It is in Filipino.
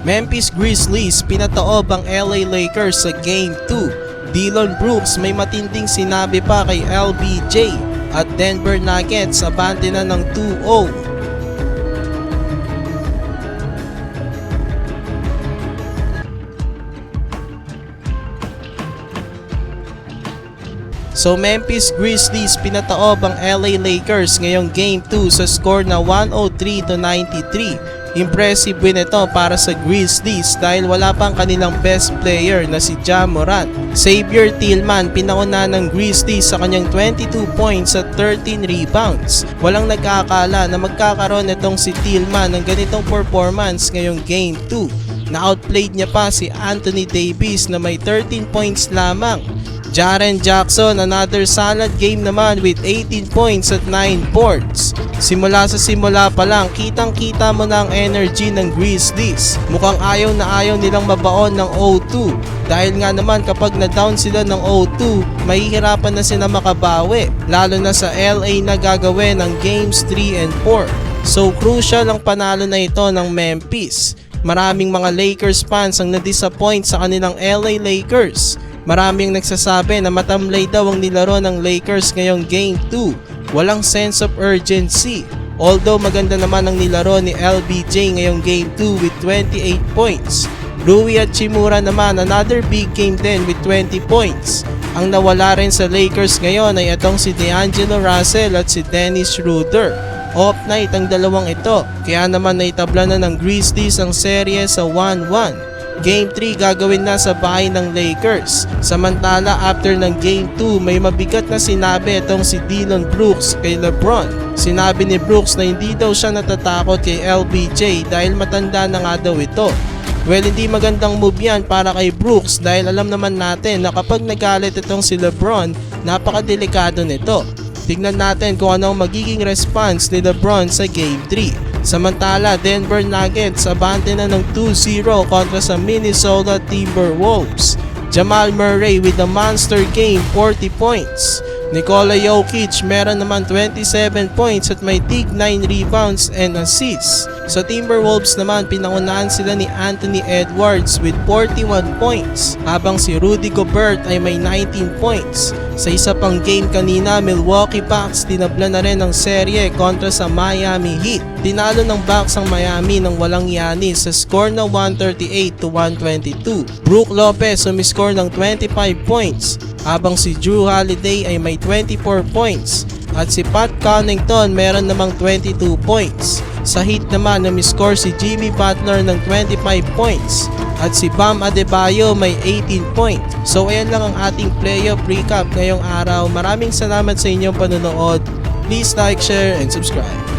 Memphis Grizzlies pinataob ang LA Lakers sa Game 2. Dillon Brooks may matinding sinabi pa kay LBJ at Denver Nuggets abante na ng 2-0. So Memphis Grizzlies pinataob ang LA Lakers ngayong Game 2 sa score na 103-93. Impressive win ito para sa Grizzlies dahil wala pang kanilang best player na si Ja Morant. Xavier Tillman pinauna ng Grizzlies sa kanyang 22 points at 13 rebounds. Walang nag-aakala na magkakaroon itong si Tillman ng ganitong performance ngayong Game 2. Na-outplayed niya pa si Anthony Davis na may 13 points lamang. Jaren Jackson, another solid game naman with 18 points at 9 boards. Simula pa lang, kitang-kita mo na ang energy ng Grizzlies. Mukhang ayaw na ayaw nilang mabaon ng 0-2. Dahil nga naman kapag na-down sila ng 0-2, mahihirapan na sila makabawi. Lalo na sa LA na gagawin ng Games 3 and 4. So crucial ang panalo na ito ng Memphis. Maraming mga Lakers fans ang na-disappoint sa kanilang LA Lakers. Maraming nagsasabi na matamlay daw ang nilaro ng Lakers ngayong Game 2. Walang sense of urgency. Although maganda naman ang nilaro ni LBJ ngayong Game 2 with 28 points. Rui Hachimura naman another big game din with 20 points. Ang nawala rin sa Lakers ngayon ay itong si D'Angelo Russell at si Dennis Schroeder. Off night ang dalawang ito, kaya naman naitabla na ng Grizzlies ang serye sa 1-1. Game 3 gagawin na sa bahay ng Lakers. Samantala after ng Game 2 may mabigat na sinabi itong si Dillon Brooks kay LeBron. Sinabi ni Brooks na hindi daw siya natatakot kay LBJ dahil matanda na nga daw ito. Well, hindi magandang move yan para kay Brooks dahil alam naman natin na kapag nagalit itong si LeBron, napakadelikado nito. Tignan natin kung ano ang magiging response ni LeBron sa Game 3. Samantala, Denver Nuggets abante na ng 2-0 kontra sa Minnesota Timberwolves. Jamal Murray with a monster game, 40 points. Nikola Jokic meron naman 27 points at may tig 9 rebounds and assists. Sa Timberwolves naman pinangunahan sila ni Anthony Edwards with 41 points habang si Rudy Gobert ay may 19 points. Sa isa pang game kanina, Milwaukee Bucks tinabla na rin ang serye kontra sa Miami Heat. Tinalo ng Bucks ang Miami nang walang Giannis sa score na 138-122. Brook Lopez sumiscore ng 25 points habang si Jrue Holiday ay may 24 points at si Pat Connaughton meron namang 22 points. Sa Heat naman namiscore si Jimmy Butler ng 25 points at si Bam Adebayo may 18 points. So ayan lang ang ating playoff recap ngayong araw. Maraming salamat sa inyong panonood. Please like, share, and subscribe.